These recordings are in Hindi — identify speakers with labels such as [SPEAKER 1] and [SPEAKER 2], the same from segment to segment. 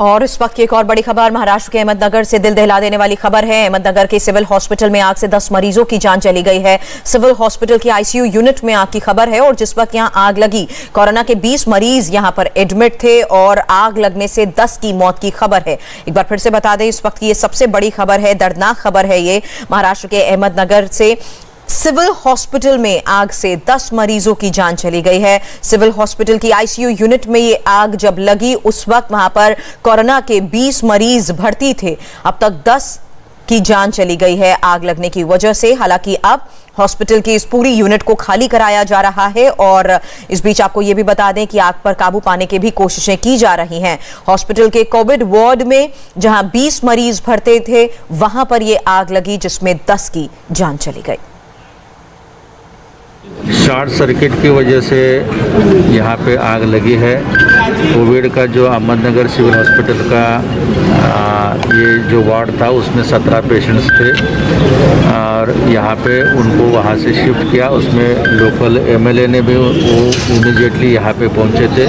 [SPEAKER 1] और इस वक्त की एक और बड़ी खबर महाराष्ट्र के अहमदनगर से दिल दहला देने वाली खबर है। अहमदनगर के सिविल हॉस्पिटल में आग से 10 मरीजों की जान चली गई है। सिविल हॉस्पिटल की आईसीयू यूनिट में आग की खबर है और जिस वक्त यहां आग लगी कोरोना के 20 मरीज यहां पर एडमिट थे और आग लगने से 10 की मौत की खबर है। एक बार फिर से बता दें, इस वक्त की ये सबसे बड़ी खबर है, दर्दनाक खबर है ये। महाराष्ट्र के अहमदनगर से सिविल हॉस्पिटल में आग से 10 मरीजों की जान चली गई है। सिविल हॉस्पिटल की आईसीयू यूनिट में ये आग जब लगी उस वक्त वहां पर कोरोना के 20 मरीज भर्ती थे। अब तक 10 की जान चली गई है आग लगने की वजह से। हालांकि अब हॉस्पिटल की इस पूरी यूनिट को खाली कराया जा रहा है और इस बीच आपको यह भी बता दें कि आग पर काबू पाने की भी कोशिशें की जा रही हैं। हॉस्पिटल के कोविड वार्ड में जहां 20 मरीज भर्ते थे वहां पर यह आग लगी जिसमें 10 की जान चली गई।
[SPEAKER 2] शॉर्ट सर्किट की वजह से यहाँ पे आग लगी है। कोविड का जो अहमदनगर सिविल हॉस्पिटल का ये जो वार्ड था उसमें 17 पेशेंट्स थे और यहाँ पे उनको वहाँ से शिफ्ट किया। उसमें लोकल एमएलए ने भी वो इमीडिएटली यहाँ पे पहुँचे थे।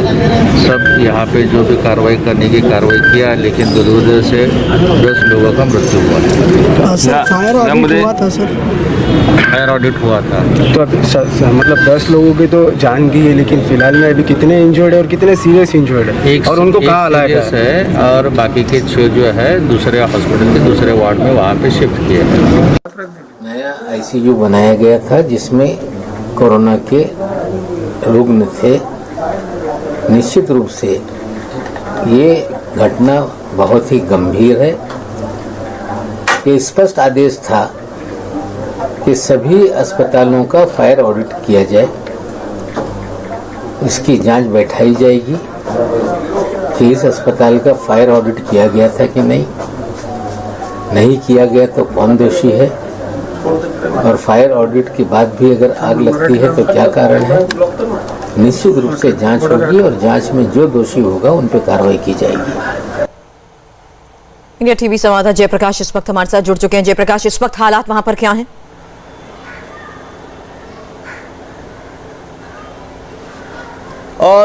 [SPEAKER 2] सब यहाँ पे जो भी कार्रवाई करने की कार्रवाई किया, लेकिन दुर्भाग्य से 10 लोगों का मृत्यु हुआ।
[SPEAKER 3] फायर ऑडिट हुआ था सर?
[SPEAKER 2] फायर ऑडिट हुआ था
[SPEAKER 3] तो अभी मतलब 10 लोगों की तो जान गई है, लेकिन फिलहाल में अभी कितने इंजर्ड है और कितने सीरियस इंजर्ड है और उनको कहाँ लाया
[SPEAKER 2] है और बाकी के 6 जो है दूसरे हॉस्पिटल के दूसरे वार्ड में वहाँ पे शिफ्ट किए हैं।
[SPEAKER 4] नया आईसीयू बनाया गया था जिसमें कोरोना के रुग्ण थे। निश्चित रूप से ये घटना बहुत ही गंभीर है। ये स्पष्ट आदेश था कि सभी अस्पतालों का फायर ऑडिट किया जाए, इसकी जांच बैठाई जाएगी कि इस अस्पताल का फायर ऑडिट किया गया था कि नहीं किया गया तो कौन दोषी है, और फायर ऑडिट के बाद भी अगर आग लगती है तो क्या कारण है। निश्चित रूप से जांच होगी और जांच में जो दोषी होगा उन पर कार्रवाई की जाएगी।
[SPEAKER 1] इंडिया टीवी संवाददाता जयप्रकाश इस वक्त हमारे साथ जुड़ चुके हैं। जयप्रकाश, इस वक्त हालात वहां पर क्या हैं?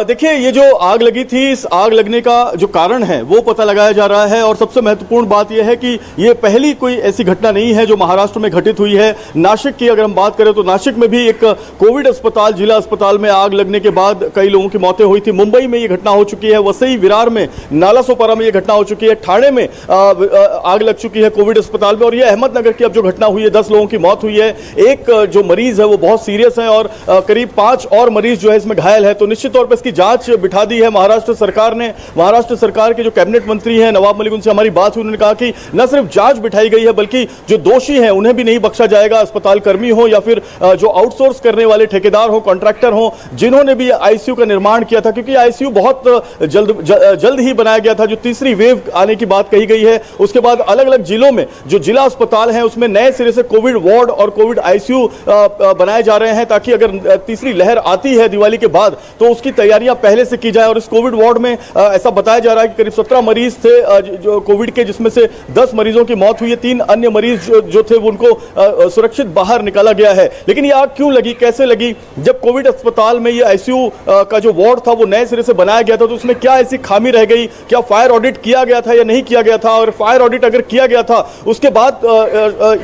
[SPEAKER 5] देखिए, ये जो आग लगी थी, इस आग लगने का जो कारण है वो पता लगाया जा रहा है और सबसे महत्वपूर्ण बात यह है कि ये पहली कोई ऐसी घटना नहीं है जो महाराष्ट्र में घटित हुई है। नासिक की अगर हम बात करें तो नासिक में भी एक कोविड अस्पताल, जिला अस्पताल में आग लगने के बाद कई लोगों की मौतें हुई थी। मुंबई में ये घटना हो चुकी है, वसई विरार में, नालासोपारा में ये घटना हो चुकी है, ठाणे में आग लग चुकी है कोविड अस्पताल में, और ये अहमदनगर की अब जो घटना हुई है 10 लोगों की मौत हुई है। एक जो मरीज है वो बहुत सीरियस है और करीब 5 और मरीज जो है इसमें घायल है। तो निश्चित तौर पर इसकी जांच बिठा दी है महाराष्ट्र सरकार ने। महाराष्ट्र सरकार के जो कैबिनेट मंत्री हैं नवाब मलिक, उनसे हमारी बात हुई, उन्होंने कहा कि न सिर्फ जांच बिठाई गई है बल्कि जो दोषी हैं उन्हें भी नहीं बख्शा जाएगा। अस्पताल कर्मी हो या फिर जो आउटसोर्स करने वाले ठेकेदार हो, कॉन्ट्रैक्टर हो, जिन्होंने भी आईसीयू का निर्माण किया था, क्योंकि आईसीयू बहुत जल्द ही बनाया गया था। जो तीसरी वेव आने की बात कही गई है, उसके बाद अलग अलग जिलों में जो जिला अस्पताल हैं उसमें नए सिरे से कोविड वार्ड और कोविड आईसीयू बनाए जा रहे हैं, ताकि अगर तीसरी लहर आती है दिवाली के बाद तो उसकी तैयारियां पहले से की जाए। और इस कोविड वार्ड में ऐसा बताया जा रहा है कि करीब 17 मरीज थे जो कोविड के, जिसमें से 10 मरीजों की मौत हुई है। 3 अन्य मरीज जो थे उनको सुरक्षित बाहर निकाला गया है। लेकिन ये आग क्यों लगी, कैसे लगी? जब कोविड अस्पताल में ये आईसीयू का जो वार्ड था वो नए सिरे से बनाया गया था तो उसमें क्या ऐसी खामी रह गई? क्या फायर ऑडिट किया गया था या नहीं किया गया था? और फायर ऑडिट अगर किया गया था उसके बाद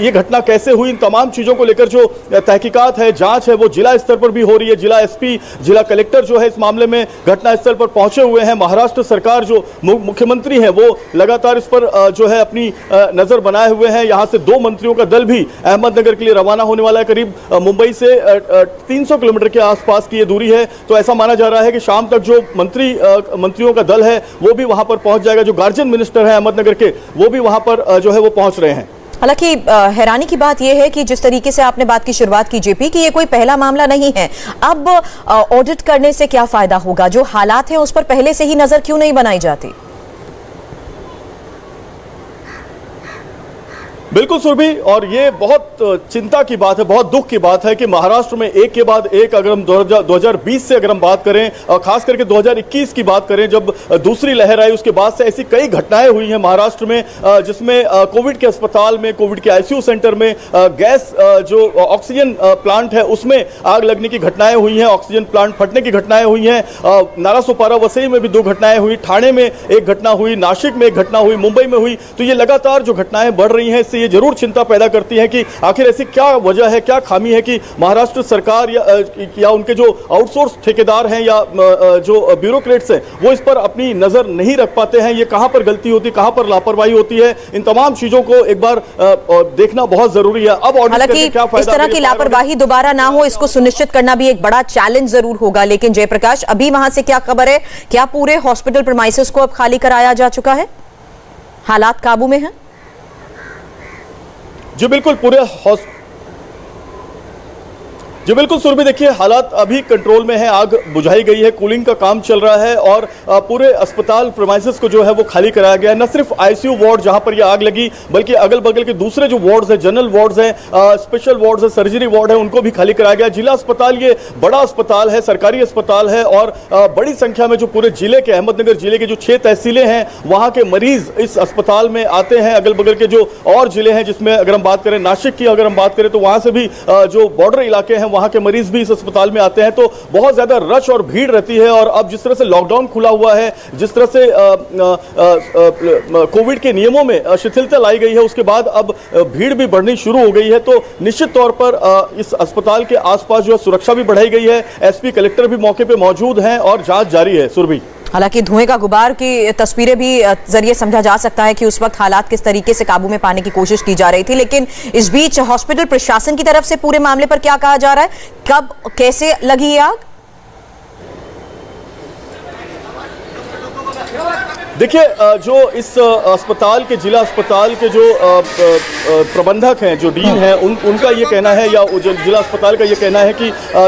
[SPEAKER 5] ये घटना कैसे हुई? इन तमाम चीजों को लेकर जो तहकीकात है, जांच है, वो जिला स्तर पर भी हो रही है। जिला एसपी, जिला कलेक्टर जो है इस मामले में घटनास्थल पर पहुंचे हुए हैं। महाराष्ट्र सरकार जो मुख्यमंत्री हैं वो लगातार इस पर जो है अपनी नजर बनाए हुए हैं। यहां से 2 मंत्रियों का दल भी अहमदनगर के लिए रवाना होने वाला है। करीब मुंबई से 300 किलोमीटर के आसपास की ये दूरी है, तो ऐसा माना जा रहा है कि शाम तक जो मंत्रियों का दल है वो भी वहां पर पहुंच जाएगा। जो गार्जियन मिनिस्टर है अहमदनगर के, वो भी वहां पर जो है वो पहुंच रहे हैं।
[SPEAKER 1] हालांकि हैरानी की बात यह है कि जिस तरीके से आपने बात की शुरुआत की जेपी, कि ये कोई पहला मामला नहीं है। अब ऑडिट करने से क्या फायदा होगा? जो हालात हैं उस पर पहले से ही नजर क्यों नहीं बनाई जाती?
[SPEAKER 5] बिल्कुल सुरभि, और ये बहुत चिंता की बात है, बहुत दुख की बात है कि महाराष्ट्र में एक के बाद एक, अगर हम 2020 से अगर हम बात करें, खास करके 2021 की बात करें जब दूसरी लहर आई, उसके बाद से ऐसी कई घटनाएं हुई हैं महाराष्ट्र में, जिसमें कोविड के अस्पताल में, कोविड के आईसीयू सेंटर में गैस जो ऑक्सीजन प्लांट है उसमें आग लगने की घटनाएं हुई हैं, ऑक्सीजन प्लांट फटने की घटनाएं हुई हैं। नालासोपारा वसई में भी 2 घटनाएं हुई, ठाणे में एक घटना हुई, नासिक में एक घटना हुई, मुंबई में हुई। तो ये लगातार जो घटनाएं बढ़ रही हैं, इससे ये जरूर चिंता पैदा करती है कि आखिर ऐसी क्या वजह है, क्या खामी है कि महाराष्ट्र सरकार या उनके जो आउटसोर्स ठेकेदार हैं या जो ब्यूरोक्रेट्स हैं वो इस पर अपनी नजर नहीं रख पाते हैं। ये कहां पर गलती होती है, कहां पर लापरवाही होती है, इन तमाम चीजों को एक बार देखना बहुत जरूरी है। अब
[SPEAKER 1] हालांकि इस तरह की लापरवाही दोबारा ना हो, इसको सुनिश्चित करना भी एक बड़ा चैलेंज जरूर होगा। लेकिन जयप्रकाश, अभी वहां से क्या खबर है? क्या पूरे हॉस्पिटल प्रीमाइसेस को अब खाली कराया जा चुका है? हालात काबू में हैं?
[SPEAKER 5] जी बिल्कुल सुरभि, देखिए हालात अभी कंट्रोल में है, आग बुझाई गई है, कूलिंग का काम चल रहा है और पूरे अस्पताल प्रीमाइसेस को जो है वो खाली कराया गया है। न सिर्फ आईसीयू वार्ड जहां पर ये आग लगी, बल्कि अगल बगल के दूसरे जो वार्ड्स हैं, जनरल वार्ड्स हैं, स्पेशल वार्ड्स हैं, सर्जरी वार्ड है, उनको भी खाली कराया गया। जिला अस्पताल ये बड़ा अस्पताल है, सरकारी अस्पताल है और बड़ी संख्या में जो पूरे जिले के, अहमदनगर जिले के जो 6 तहसीलें हैं वहां के मरीज इस अस्पताल में आते हैं। अगल बगल के जो और जिले हैं, जिसमें अगर हम बात करें नासिक की, अगर हम बात करें तो वहां से भी जो बॉर्डर इलाके हैं वहां के मरीज भी इस अस्पताल में आते हैं। तो बहुत ज्यादा रश और भीड़ रहती है। और अब जिस तरह से लॉकडाउन खुला हुआ है, जिस तरह से कोविड के नियमों में शिथिलता लाई गई है, उसके बाद अब भीड़ भी बढ़नी शुरू हो गई है। तो निश्चित तौर पर इस अस्पताल के आसपास जो है सुरक्षा भी बढ़ाई गई है। एसपी कलेक्टर भी मौके पर मौजूद हैं और जांच जारी है। सुरभि,
[SPEAKER 1] हालांकि धुएं का गुबार की तस्वीरें भी जरिए समझा जा सकता है कि उस वक्त हालात किस तरीके से काबू में पाने की कोशिश की जा रही थी। लेकिन इस बीच हॉस्पिटल प्रशासन की तरफ से पूरे मामले पर क्या कहा जा रहा है? कब, कैसे लगी ये आग?
[SPEAKER 5] देखिए, जो इस अस्पताल के, जिला अस्पताल के जो प्रबंधक हैं, जो डीन हैं, उनका ये कहना है, या जो जिला अस्पताल का ये कहना है कि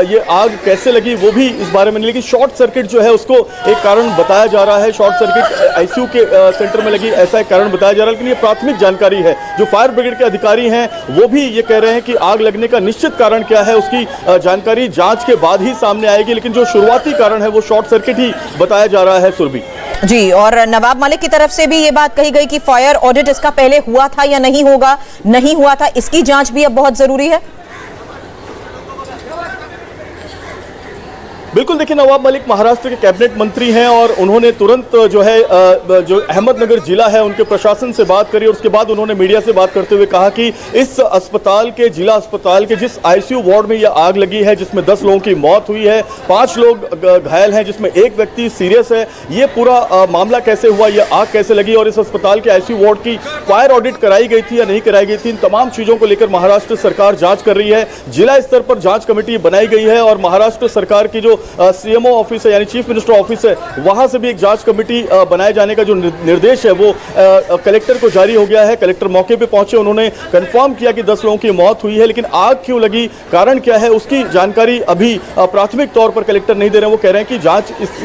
[SPEAKER 5] ये आग कैसे लगी वो भी इस बारे में नहीं, लेकिन शॉर्ट सर्किट जो है उसको एक कारण बताया जा रहा है। शॉर्ट सर्किट आईसीयू के सेंटर में लगी, ऐसा एक कारण बताया जा रहा है। लेकिन ये प्राथमिक जानकारी है। जो फायर ब्रिगेड के अधिकारी हैं वो भी ये कह रहे हैं कि आग लगने का निश्चित कारण क्या है उसकी जानकारी जांच के बाद ही सामने आएगी। लेकिन जो शुरुआती कारण है वो शॉर्ट सर्किट ही बताया जा रहा है। सुरभि
[SPEAKER 1] जी, और नवाब मलिक की तरफ से भी ये बात कही गई कि फायर ऑडिट इसका पहले हुआ था या नहीं हुआ था, इसकी जांच भी अब बहुत जरूरी है।
[SPEAKER 5] बिल्कुल, देखिए नवाब मलिक महाराष्ट्र के कैबिनेट मंत्री हैं और उन्होंने तुरंत जो है जो अहमदनगर जिला है उनके प्रशासन से बात करी और उसके बाद उन्होंने मीडिया से बात करते हुए कहा कि इस अस्पताल के, जिला अस्पताल के जिस आईसीयू वार्ड में यह आग लगी है, जिसमें 10 लोगों की मौत हुई है, 5 लोग घायल हैं, जिसमें एक व्यक्ति सीरियस है, ये पूरा मामला कैसे हुआ, ये आग कैसे लगी और इस अस्पताल के आईसीयू वार्ड की फायर ऑडिट कराई गई थी या नहीं कराई गई थी, इन तमाम चीजों को लेकर महाराष्ट्र सरकार जांच कर रही है। जिला स्तर पर जांच कमेटी बनाई गई है और महाराष्ट्र सरकार की जो सीएमओ ऑफिस है, यानी चीफ मिनिस्टर ऑफिस है, वहां से भी एक जांच कमेटी बनाए जाने का जो निर्देश है वो कलेक्टर को जारी हो गया है। कलेक्टर मौके पे पहुंचे, उन्होंने कंफर्म किया कि 10 लोगों की मौत हुई है, लेकिन आग क्यों लगी, कारण क्या है, उसकी जानकारी अभी प्राथमिक तौर पर कलेक्टर नहीं दे रहे हैं। वो कह रहे हैं कि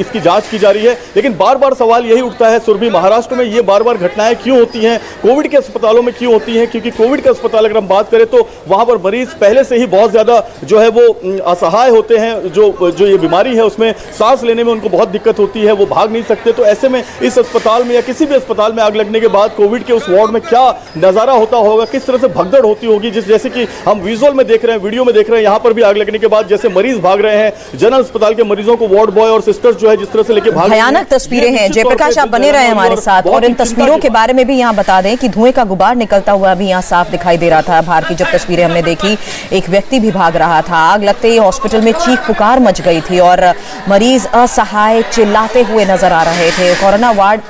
[SPEAKER 5] इसकी जांच की जा रही है। लेकिन बार बार सवाल यही उठता है सुरभि, महाराष्ट्र में ये बार बार घटनाएं क्यों होती हैं, कोविड के अस्पतालों में क्यों होती हैं? क्योंकि कोविड का अस्पताल अगर हम बात करें तो वहां पर मरीज पहले से ही बहुत ज्यादा जो है वो असहाय होते हैं। जो ये बीमारी है उसमें सांस लेने में उनको बहुत दिक्कत होती है, वो भाग नहीं सकते। तो ऐसे में इस अस्पताल में या किसी भी अस्पताल में आग लगने के बाद कोविड के उस वार्ड में क्या नजारा होता होगा, किस तरह से भगदड़ होती होगी, जैसे कि हम विजुअल में देख रहे हैं, वीडियो में देख रहे हैं, यहाँ पर भी आग लगने के बाद जैसे मरीज भाग रहे हैं, जनरल अस्पताल के मरीजों को वार्ड बॉय और सिस्टर्स जो है जिस तरह से लेके भाग,
[SPEAKER 1] भयानक तस्वीरें हैं। जयप्रकाश, आप बने रहे हमारे साथ और इन तस्वीरों के बारे में भी यहाँ बता दें कि धुएं का गुबार निकलता हुआ भी यहाँ साफ दिखाई दे रहा था। बाहर की जब तस्वीरें हमने देखी, एक व्यक्ति भी भाग रहा था। आग लगते ही हॉस्पिटल में चीख पुकार मच गई थी और मरीज असहाय चिल्लाते हुए नजर आ रहे थे। कोरोना वार्ड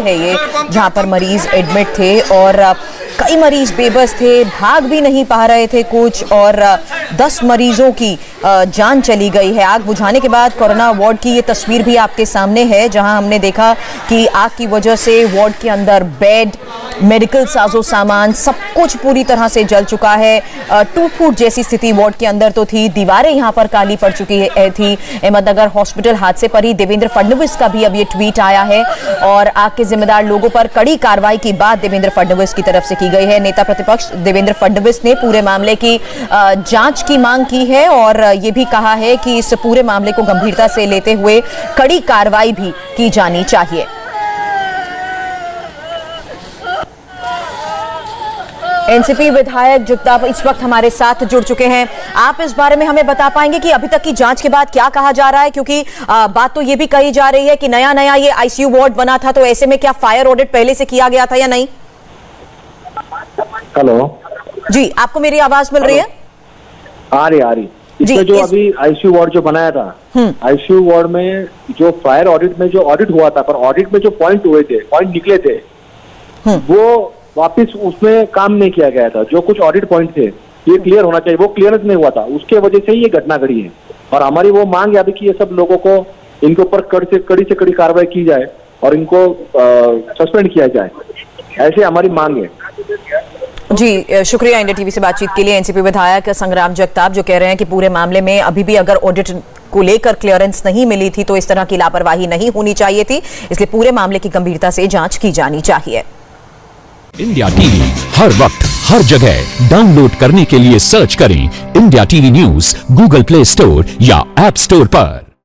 [SPEAKER 1] है ये, जहां पर मरीज एडमिट थे और कई मरीज बेबस थे, भाग भी नहीं पा रहे थे कुछ, और 10 मरीजों की जान चली गई है। आग बुझाने के बाद कोरोना वार्ड की ये तस्वीर भी आपके सामने है, जहां हमने देखा कि आग की वजह से वार्ड के अंदर बेड मेडिकल साजो सामान सब कुछ पूरी तरह से जल चुका है। टूट फूट जैसी स्थिति वार्ड के अंदर तो थी, दीवारें यहाँ पर काली पड़ चुकी थी। अहमदनगर हॉस्पिटल हादसे पर ही देवेंद्र फडणवीस का भी अब ये ट्वीट आया है और आग के जिम्मेदार लोगों पर कड़ी कार्रवाई की बात देवेंद्र फडणवीस की तरफ से की गई है। नेता प्रतिपक्ष देवेंद्र फडणवीस ने पूरे मामले की जांच की मांग की है और ये भी कहा है कि इस पूरे मामले को गंभीरता से लेते हुए कड़ी कार्रवाई भी की जानी चाहिए। एनसीपी विधायक जगताप इस वक्त हमारे साथ जुड़ चुके हैं। आप इस बारे में हमें बता पाएंगे कि अभी तक की जांच के बाद क्या कहा जा रहा है, क्योंकि बात तो ये भी कही जा रही है कि नया ये आईसीयू वार्ड बना था, तो ऐसे में क्या फायर ऑडिट पहले से किया गया था या नहीं?
[SPEAKER 6] हेलो
[SPEAKER 1] जी, आपको मेरी आवाज मिल रही है?
[SPEAKER 6] आ रही इसमें जो अभी आईसीयू वार्ड जो बनाया था, आईसीयू वार्ड में जो फायर ऑडिट में जो ऑडिट हुआ था, पर ऑडिट में जो पॉइंट निकले थे वो वापस उसमें काम नहीं किया गया था। जो कुछ ऑडिट पॉइंट थे ये क्लियर होना चाहिए, वो क्लियरेंस नहीं हुआ था, उसके वजह से ही ये घटना घटी है। और हमारी वो मांग है अभी कि ये सब लोगों को इनके ऊपर कड़ी से कड़ी कार्रवाई की जाए और इनको सस्पेंड किया जाए, ऐसे हमारी मांग है।
[SPEAKER 1] जी, शुक्रिया इंडिया टीवी से बातचीत के लिए। एनसीपी विधायक संग्राम जगताप जो कह रहे हैं कि पूरे मामले में अभी भी अगर ऑडिट को लेकर क्लियरेंस नहीं मिली थी तो इस तरह की लापरवाही नहीं होनी चाहिए थी, इसलिए पूरे मामले की गंभीरता से जांच की जानी चाहिए।
[SPEAKER 7] इंडिया टीवी हर वक्त हर जगह डाउनलोड करने के लिए सर्च करें India TV news Google play store या ऐप स्टोर पर।